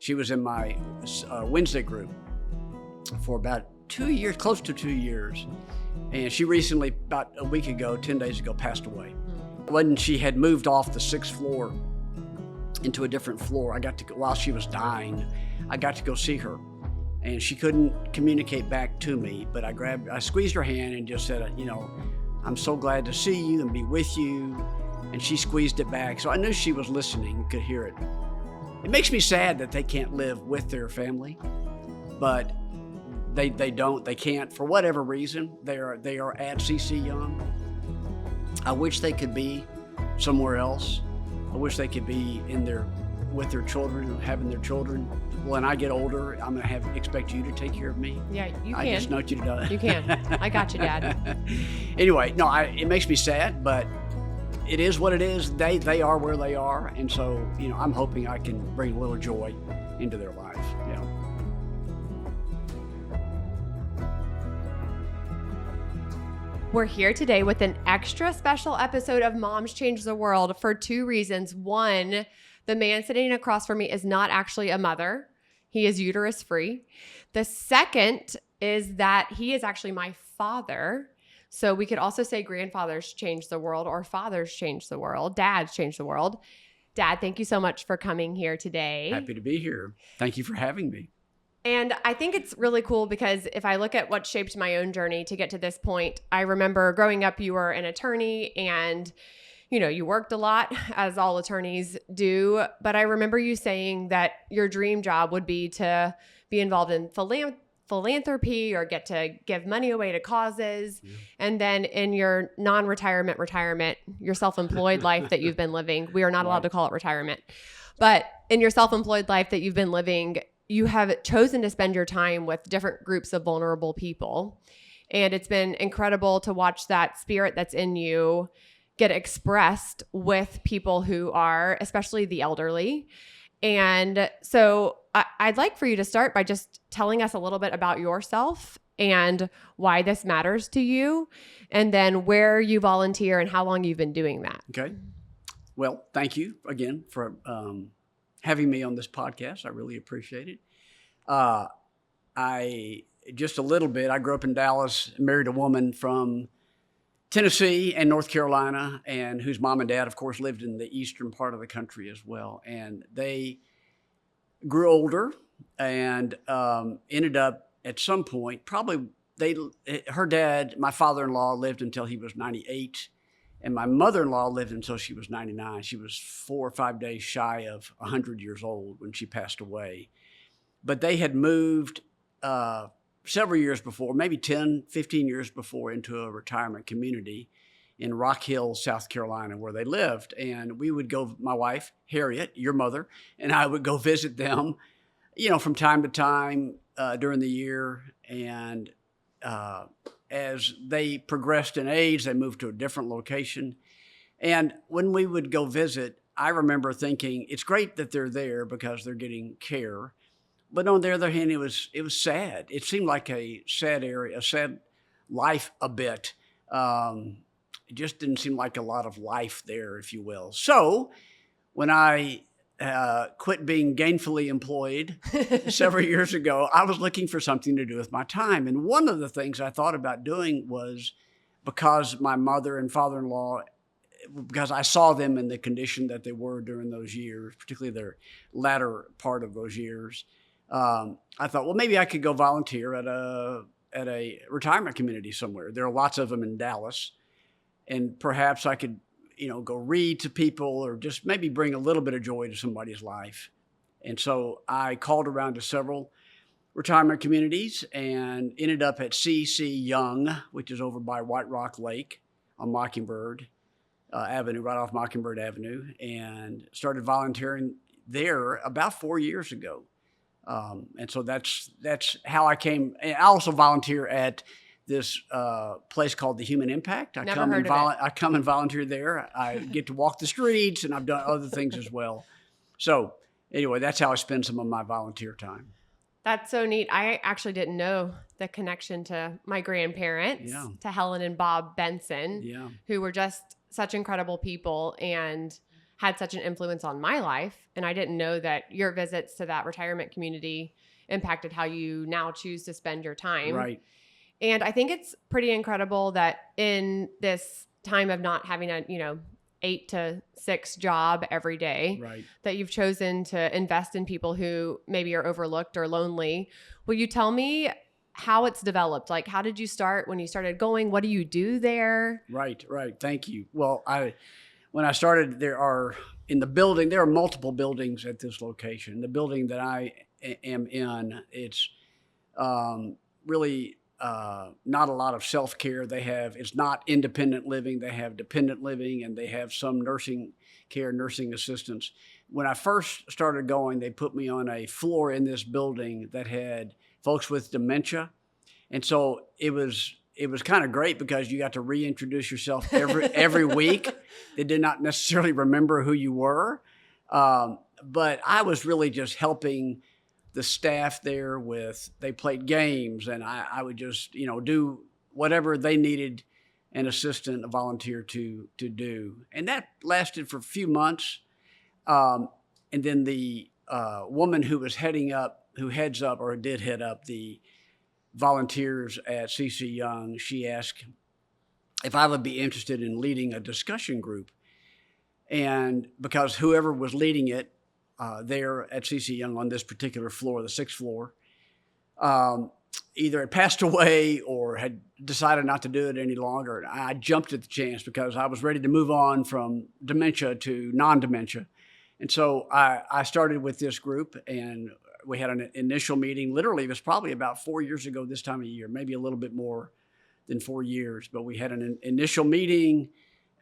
She was in my Wednesday group for about 2 years, close to 2 years. And she recently, about a week ago, 10 days ago, passed away. When she had moved off the 6th floor into a different floor, I got to go, while she was dying, I got to go see her. And she couldn't communicate back to me, but I squeezed her hand and just said, I'm so glad to see you and be with you. And she squeezed it back. So I knew she was listening, could hear it. It makes me sad that they can't live with their family, but they can't for whatever reason. They are at CC Young. I wish they could be somewhere else. I wish they could be with their children, having their children. When I get older, I'm gonna expect you to take care of me. Yeah, you can. I just know you to. You can. I got you, Dad. Anyway, no, it makes me sad, but it is what it is. They are where they are, and so I'm hoping I can bring a little joy into their life. Yeah. We're here today with an extra special episode of Moms Change the World for 2 reasons. One, the man sitting across from me is not actually a mother. He is uterus free. The second is that he is actually my father. So we could also say grandfathers change the world or fathers change the world. Dads change the world. Dad, thank you so much for coming here today. Happy to be here. Thank you for having me. And I think it's really cool because if I look at what shaped my own journey to get to this point, I remember growing up, you were an attorney and, you worked a lot, as all attorneys do. But I remember you saying that your dream job would be to be involved in philanthropy or get to give money away to causes. Yeah. And then in your retirement, your self-employed life that you've been living, we are not allowed to call it retirement, but in your self-employed life that you've been living, you have chosen to spend your time with different groups of vulnerable people. And it's been incredible to watch that spirit that's in you get expressed with people who are, especially the elderly. And so I'd like for you to start by just telling us a little bit about yourself and why this matters to you, and then where you volunteer and how long you've been doing that. Okay. Well, thank you again for having me on this podcast. I really appreciate it. I grew up in Dallas, married a woman from Tennessee and North Carolina, and whose mom and dad, of course, lived in the eastern part of the country as well. And they grew older and ended up at some point, her dad, my father-in-law, lived until he was 98. And my mother-in-law lived until she was 99. She was 4 or 5 days shy of 100 years old when she passed away. But they had moved several years before, maybe 10, 15 years before, into a retirement community in Rock Hill, South Carolina, where they lived. And we would go, my wife, Harriet, your mother, and I would go visit them, from time to time during the year. And as they progressed in age, they moved to a different location. And when we would go visit, I remember thinking, it's great that they're there because they're getting care. But on the other hand, it was sad. It seemed like a sad area, a sad life a bit. It just didn't seem like a lot of life there, if you will. So when I quit being gainfully employed several years ago, I was looking for something to do with my time. And one of the things I thought about doing was, because my mother and father-in-law, because I saw them in the condition that they were during those years, particularly their latter part of those years, I thought, well, maybe I could go volunteer at a retirement community somewhere. There are lots of them in Dallas, and perhaps I could go read to people or just maybe bring a little bit of joy to somebody's life. And so I called around to several retirement communities and ended up at CC Young, which is over by White Rock Lake on Mockingbird Avenue, right off Mockingbird Avenue, and started volunteering there about 4 years ago. And so that's how I came. And I also volunteer at this place called the Human Impact. I come and volunteer there. I get to walk the streets, and I've done other things as well. So anyway, that's how I spend some of my volunteer time. That's so neat. I actually didn't know the connection to my grandparents, to Helen and Bob Benson, who were just such incredible people. And had such an influence on my life. And I didn't know that your visits to that retirement community impacted how you now choose to spend your time. Right. And I think it's pretty incredible that in this time of not having a, 8 to 6 job every day, Right. that you've chosen to invest in people who maybe are overlooked or lonely. Will you tell me how it's developed? Like, how did you start when you started going? What do you do there? Right. Thank you. Well, when I started, there are multiple buildings at this location. The building that I am in, it's really not a lot of self-care. It's not independent living. They have dependent living, and they have some nursing care, nursing assistants. When I first started going, they put me on a floor in this building that had folks with dementia. And so it was kind of great because you got to reintroduce yourself every week. They did not necessarily remember who you were. But I was really just helping the staff there they played games, and I would just, do whatever they needed an assistant, a volunteer to do. And that lasted for a few months. And then the woman who heads up or did head up the volunteers at CC Young, she asked if I would be interested in leading a discussion group. And because whoever was leading it there at CC Young on this particular floor, the 6th floor, either had passed away or had decided not to do it any longer. I jumped at the chance because I was ready to move on from dementia to non-dementia. And so I started with this group, and we had an initial meeting. Literally, it was probably about 4 years ago this time of year, maybe a little bit more than 4 years. But we had an initial meeting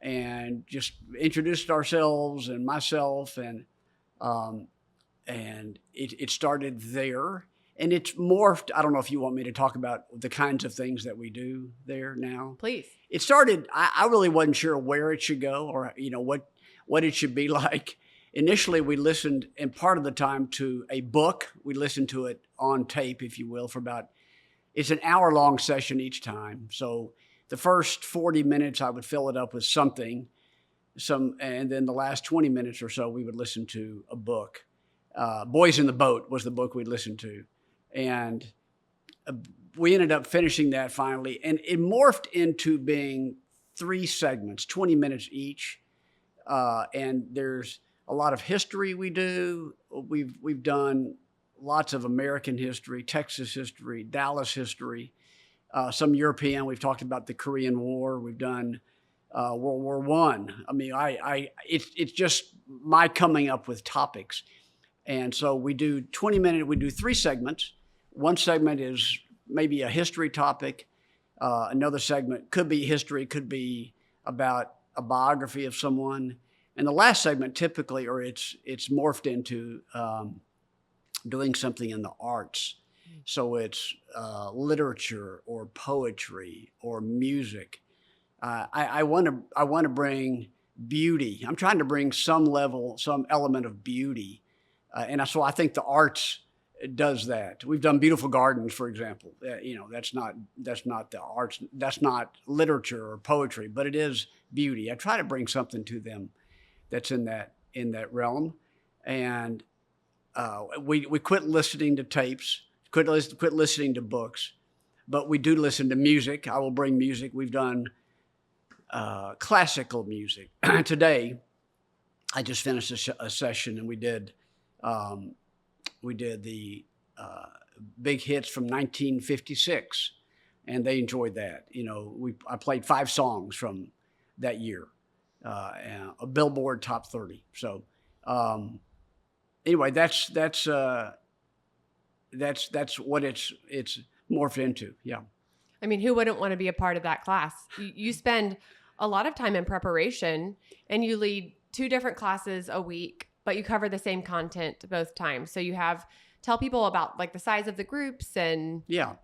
and just introduced ourselves and myself, and it started there. And it's morphed. I don't know if you want me to talk about the kinds of things that we do there now. Please. It started, I really wasn't sure where it should go or, what it should be like. Initially, we listened, in part of the time, to a book. We listened to it on tape, if you will, it's an hour-long session each time. So the first 40 minutes, I would fill it up with something, and then the last 20 minutes or so, we would listen to a book. Boys in the Boat was the book we listened to. And we ended up finishing that finally, and it morphed into being 3 segments, 20 minutes each. And there's a lot of history we do. We've done lots of American history, Texas history, Dallas history, some European. We've talked about the Korean War. We've done World War I. I mean, it's just my coming up with topics. And so we do 3 segments. One segment is maybe a history topic. Another segment could be history, could be about a biography of someone. And the last segment typically, or it's morphed into doing something in the arts. So it's literature or poetry or music. I want to bring beauty. I'm trying to bring some element of beauty. So I think the arts does that. We've done beautiful gardens, for example. That's not the arts. That's not literature or poetry, but it is beauty. I try to bring something to them that's in that realm. And we quit listening to tapes, quit listening to books, but we do listen to music. I will bring music. We've done classical music. Today, I just finished a session, and we did the big hits from 1956, and they enjoyed that. I played 5 songs from that year, a Billboard Top 30. So anyway, that's what it's morphed into. Yeah. I mean, who wouldn't want to be a part of that class? You spend a lot of time in preparation, and you lead 2 different classes a week, but you cover the same content both times. So you tell people about like the size of the groups and. Yeah.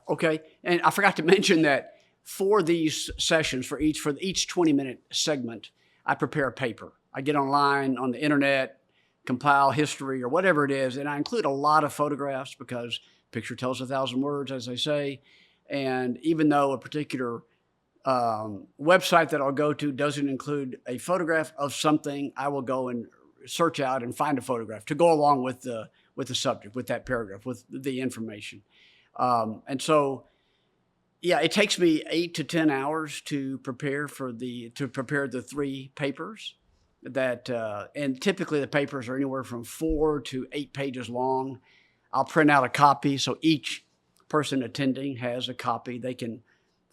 Okay. And I forgot to mention that for these sessions, for each 20-minute segment, I prepare a paper. I get online on the internet, compile history or whatever it is, and I include a lot of photographs because picture tells 1,000 words, as they say. And even though a particular website that I'll go to doesn't include a photograph of something, I will go and search out and find a photograph to go along with the subject, with that paragraph, with the information. And so, yeah, it takes me 8 to 10 hours to prepare the 3 papers. And typically the papers are anywhere from 4 to 8 pages long. I'll print out a copy, so each person attending has a copy. They can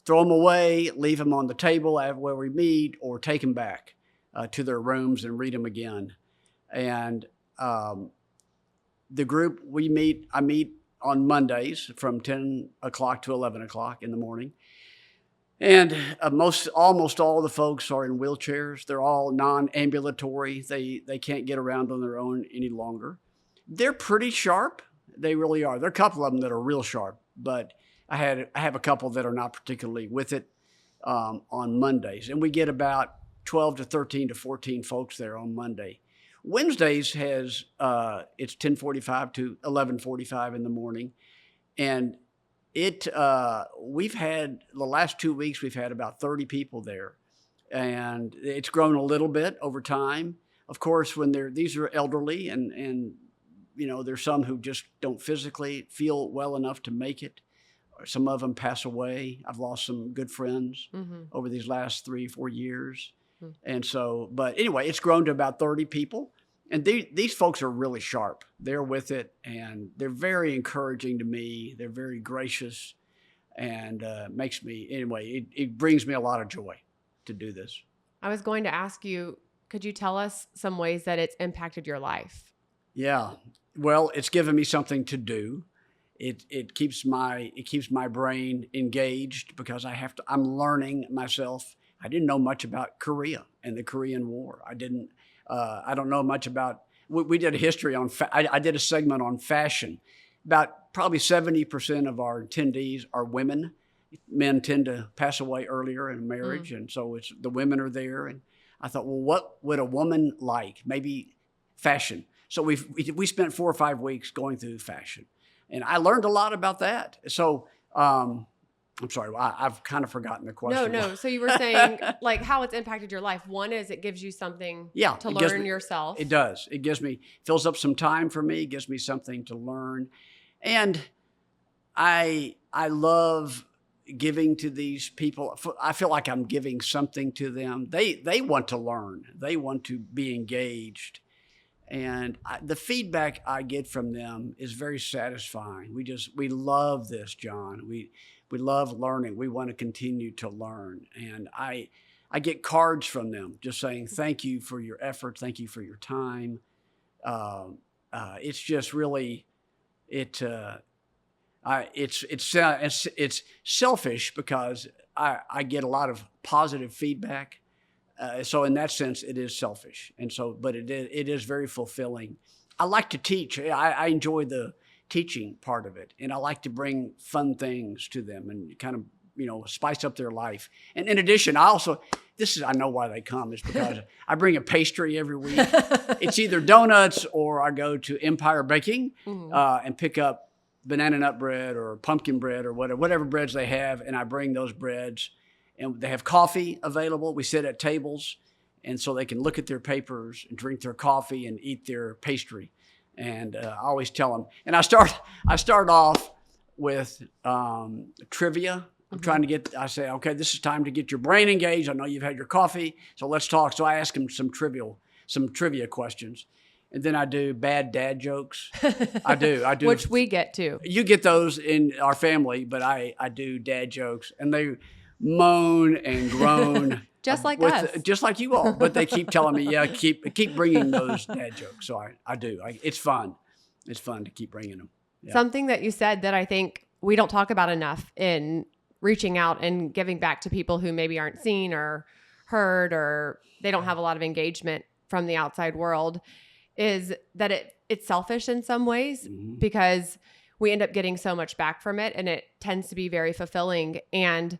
throw them away, leave them on the table where we meet, or take them back to their rooms and read them again. And the group I meet on Mondays from 10 o'clock to 11 o'clock in the morning. And almost all the folks are in wheelchairs. They're all non-ambulatory. They can't get around on their own any longer. They're pretty sharp. They really are. There are a couple of them that are real sharp, but I have a couple that are not particularly with it on Mondays. And we get about 12 to 13 to 14 folks there on Monday. Wednesdays has it's 10:45 to 11:45 in the morning, and we've had the last 2 weeks we've had about 30 people there, and it's grown a little bit over time. Of course, when these are elderly, and there's some who just don't physically feel well enough to make it. Some of them pass away. I've lost some good friends over these last 3-4 years. And so, but anyway, it's grown to about 30 people. And these folks are really sharp. They're with it, and they're very encouraging to me. They're very gracious, and it brings me a lot of joy to do this. I was going to ask you, could you tell us some ways that it's impacted your life? Yeah. Well, it's given me something to do. It keeps my brain engaged because I'm learning myself. I didn't know much about Korea and the Korean War. I don't know much about. We did a history on. I did a segment on fashion. About probably 70% of our attendees are women. Men tend to pass away earlier in marriage, and so the women are there. And I thought, well, what would a woman like? Maybe fashion. So we spent 4 or 5 weeks going through fashion, and I learned a lot about that. So I'm sorry, I've kind of forgotten the question. No. So you were saying like how it's impacted your life. One is it gives you something to learn yourself. It does. It fills up some time for me. It gives me something to learn, and I love giving to these people. I feel like I'm giving something to them. They want to learn. They want to be engaged. And the feedback I get from them is very satisfying. We love this, John. We love learning. We want to continue to learn. And I get cards from them just saying, thank you for your effort. Thank you for your time. It's just really, it's selfish because I get a lot of positive feedback. So in that sense, it is selfish. And so, but it is very fulfilling. I like to teach. I enjoy the teaching part of it. And I like to bring fun things to them and kind of, spice up their life. And in addition, I know why they come is because I bring a pastry every week. It's either donuts or I go to Empire Baking and pick up banana nut bread or pumpkin bread or whatever breads they have. And I bring those breads. And they have coffee available. We sit at tables, and so they can look at their papers and drink their coffee and eat their pastry. And I always tell them. And I start off with trivia. I'm trying to I say, okay, this is time to get your brain engaged. I know you've had your coffee, so let's talk. So I ask them some trivia questions. And then I do bad dad jokes. I do. Which we get too. You get those in our family, but I do dad jokes. And they moan and groan. Just like us. Just like you all. But they keep telling me, yeah, keep bringing those dad jokes. So I do. It's fun. It's fun to keep bringing them. Yeah. Something that you said that I think we don't talk about enough in reaching out and giving back to people who maybe aren't seen or heard or they don't have a lot of engagement from the outside world is that it's selfish in some ways because we end up getting so much back from it, and it tends to be very fulfilling. And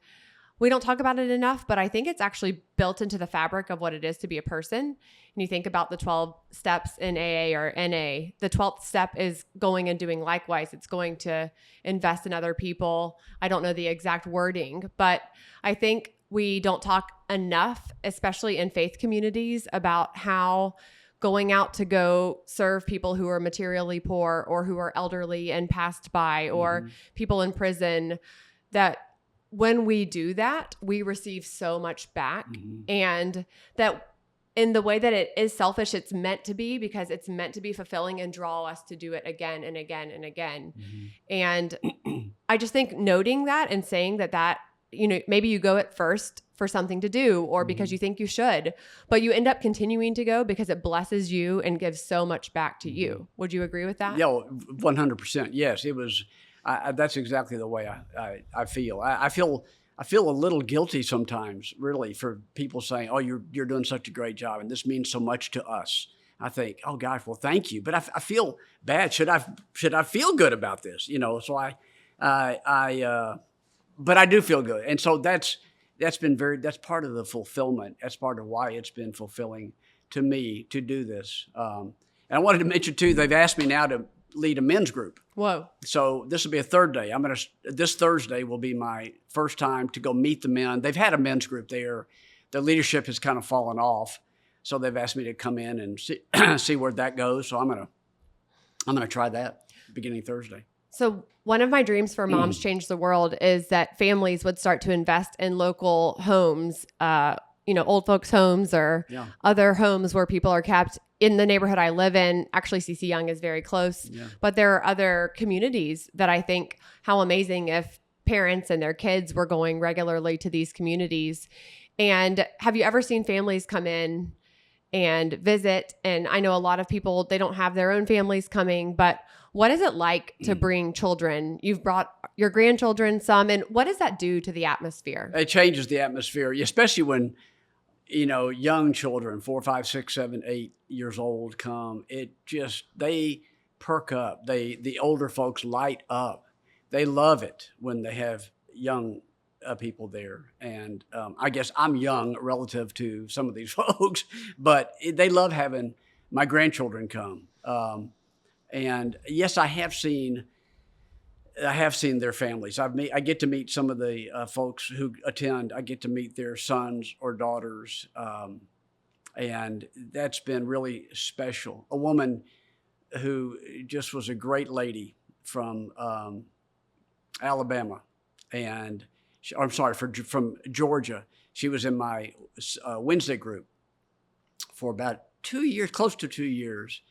we don't talk about it enough, but I think it's actually built into the fabric of what it is to be a person. And you think about the 12 steps in AA or NA, the 12th step is going and doing likewise. It's going to invest in other people. I don't know the exact wording, but I think we don't talk enough, especially in faith communities, about how going out to go serve people who are materially poor or who are elderly and passed by or people in prison, that when we do that, we receive so much back. And that in the way that it is selfish, it's meant to be, because it's meant to be fulfilling and draw us to do it again and again and again. And I just think noting that and saying that, you know, maybe you go at first for something to do or because you think you should, but you end up continuing to go because it blesses you and gives so much back to you. Would you agree with that? Yeah, 100%. Yes, it was. That's exactly the way I feel. I feel a little guilty sometimes, really, for people saying, "Oh, you're doing such a great job, and this means so much to us." I think, "Oh gosh, well, thank you," but I feel bad. Should I feel good about this? You know, so but I do feel good, and so that's part of the fulfillment. That's part of why it's been fulfilling to me to do this. And I wanted to mention too, they've asked me now to lead a men's group. Whoa! So this will be a third day. This Thursday will be my first time to go meet the men. They've had a men's group there. The leadership has kind of fallen off, so they've asked me to come in and see where that goes. So I'm gonna try that beginning Thursday. So one of my dreams for Moms Change the World is that families would start to invest in local homes, you know, old folks' homes or other homes where people are kept. In the neighborhood I live in, actually CC Young is very close, but there are other communities that I think how amazing if parents and their kids were going regularly to these communities. And have you ever seen families come in and visit? And I know a lot of people, they don't have their own families coming, but what is it like to bring children? You've brought your grandchildren some, and what does that do to the atmosphere? It changes the atmosphere, especially when, you know, young children, 4, 5, 6, 7, 8 years old come. They perk up. The older folks light up. They love it when they have young people there. And I guess I'm young relative to some of these folks, but they love having my grandchildren come. And yes, I have seen their families. I get to meet some of the folks who attend. I get to meet their sons or daughters, and that's been really special. A woman who just was a great lady from Alabama, and from Georgia. She was in my Wednesday group for about 2 years, close to 2 years.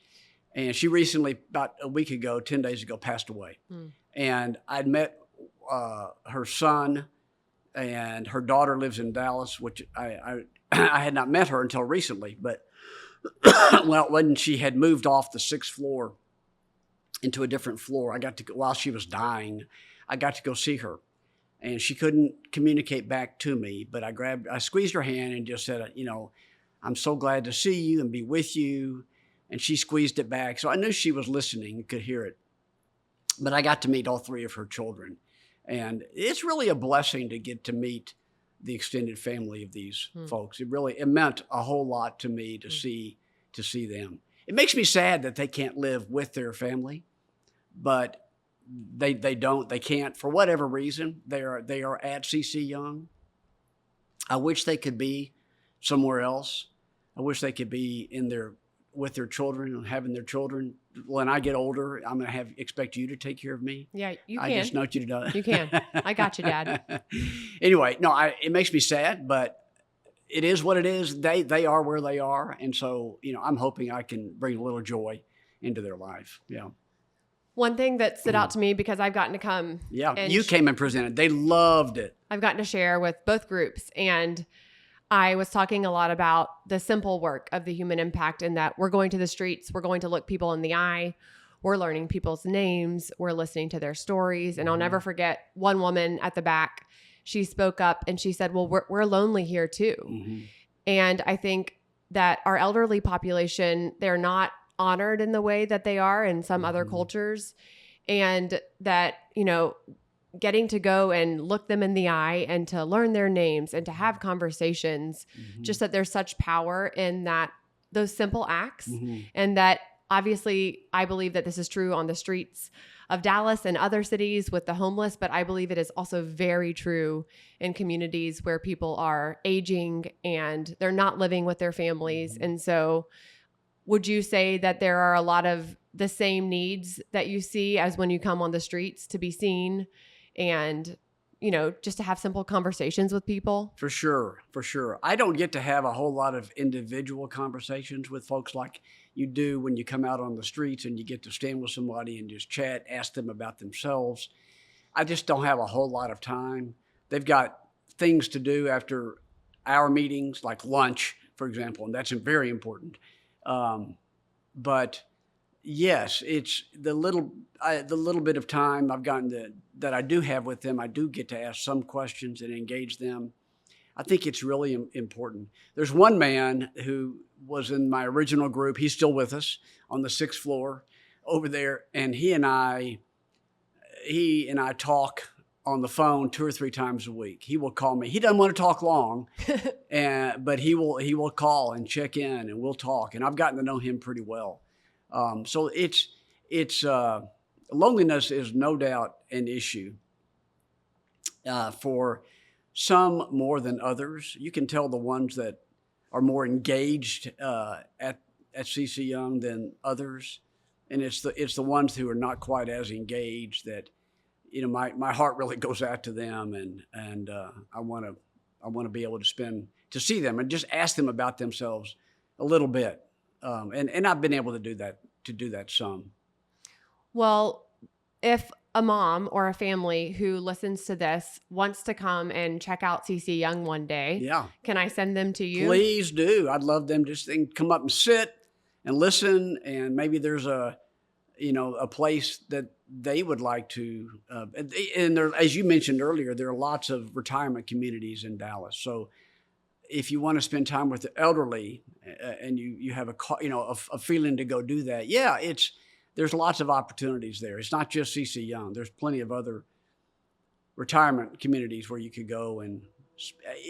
And she recently, about a week ago, 10 days ago, passed away. And I'd met her son, and her daughter lives in Dallas, which I had not met her until recently. But well, when she had moved off the 6th floor into a different floor, I got to go, while she was dying, I got to go see her. And she couldn't communicate back to me, but I squeezed her hand and just said, you know, "I'm so glad to see you and be with you." And she squeezed it back. So I knew she was listening, could hear it. But I got to meet all 3 of her children. And it's really a blessing to get to meet the extended family of these folks. It meant a whole lot to me to see them. It makes me sad that they can't live with their family, but they can't for whatever reason. They are at CC Young. I wish they could be somewhere else. I wish they could be with their children and having their children. When I get older, I'm going to expect you to take care of me. Yeah, you can. I just know you to do it. You can. I got you, Dad. Anyway, no, it makes me sad, but it is what it is. They are where they are. And so, you know, I'm hoping I can bring a little joy into their life. Yeah. One thing that stood out to me, because I've gotten to come. Yeah, you came and presented. They loved it. I've gotten to share with both groups, and I was talking a lot about the simple work of the human impact, in that we're going to the streets, we're going to look people in the eye, we're learning people's names, we're listening to their stories. And I'll never forget one woman at the back. She spoke up and she said, "Well, we're lonely here too." And I think that our elderly population, they're not honored in the way that they are in some other cultures, and that, you know, getting to go and look them in the eye and to learn their names and to have conversations, just that there's such power in those simple acts, and that obviously, I believe that this is true on the streets of Dallas and other cities with the homeless, but I believe it is also very true in communities where people are aging and they're not living with their families. And so would you say that there are a lot of the same needs that you see as when you come on the streets to be seen and, just to have simple conversations with people? For sure. I don't get to have a whole lot of individual conversations with folks like you do when you come out on the streets and you get to stand with somebody and just chat, ask them about themselves. I just don't have a whole lot of time. They've got things to do after our meetings, like lunch, for example, and that's very important. But yes, it's the little bit of time I've gotten that I do have with them. I do get to ask some questions and engage them. I think it's really important. There's one man who was in my original group. He's still with us on the 6th floor over there, and he and I talk on the phone 2 or 3 times a week. He will call me. He doesn't want to talk long, but he will call and check in, and we'll talk. And I've gotten to know him pretty well. So loneliness is no doubt an issue for some more than others. You can tell the ones that are more engaged at CC Young than others, and it's the ones who are not quite as engaged that my heart really goes out to them, and I want to be able to see them and just ask them about themselves a little bit, and I've been able to do that some. Well, if a mom or a family who listens to this wants to come and check out CC Young one day, yeah, can I send them to you? Please do. I'd love them to come up and sit and listen, and maybe there's a place that they would like to. And there, as you mentioned earlier, there are lots of retirement communities in Dallas. So if you want to spend time with the elderly, and you have a feeling to go do that, there's lots of opportunities there. It's not just CC Young. There's plenty of other retirement communities where you could go and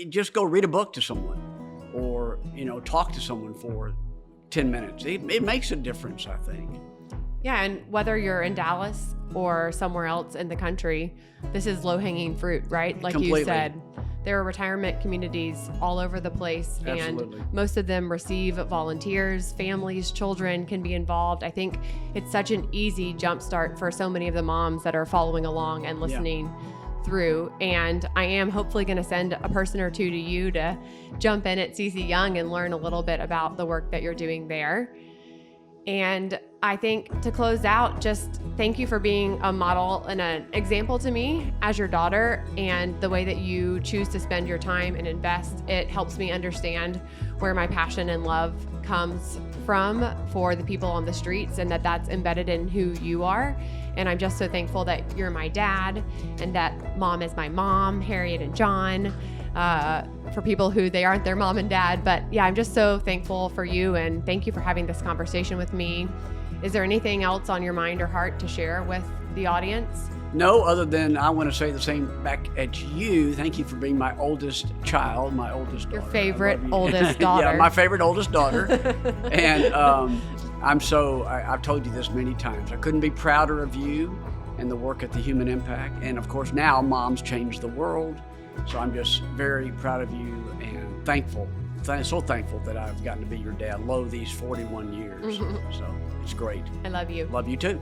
just go read a book to someone, or talk to someone for 10 minutes. It makes a difference, I think. Yeah, and whether you're in Dallas or somewhere else in the country, this is low-hanging fruit, right? Like Completely. You said, there are retirement communities all over the place. Absolutely. And most of them receive volunteers, families, children can be involved. I think it's such an easy jumpstart for so many of the moms that are following along and listening through. And I am hopefully going to send a person or two to you to jump in at CC Young and learn a little bit about the work that you're doing there. And I think to close out, just thank you for being a model and an example to me as your daughter, and the way that you choose to spend your time and invest. It helps me understand where my passion and love comes from for the people on the streets, and that's embedded in who you are. And I'm just so thankful that you're my dad, and that Mom is my mom, Harriet and John. For people who they aren't their mom and dad. But yeah, I'm just so thankful for you, and thank you for having this conversation with me. Is there anything else on your mind or heart to share with the audience? No, other than I want to say the same back at you. Thank you for being my oldest child, my oldest daughter. Your favorite oldest daughter. Yeah, my favorite oldest daughter. And I've told you this many times, I couldn't be prouder of you and the work at the Human Impact. And of course, now Moms Change the World. So I'm just very proud of you and thankful, so thankful that I've gotten to be your dad, these 41 years. So it's great. I love you. Love you too.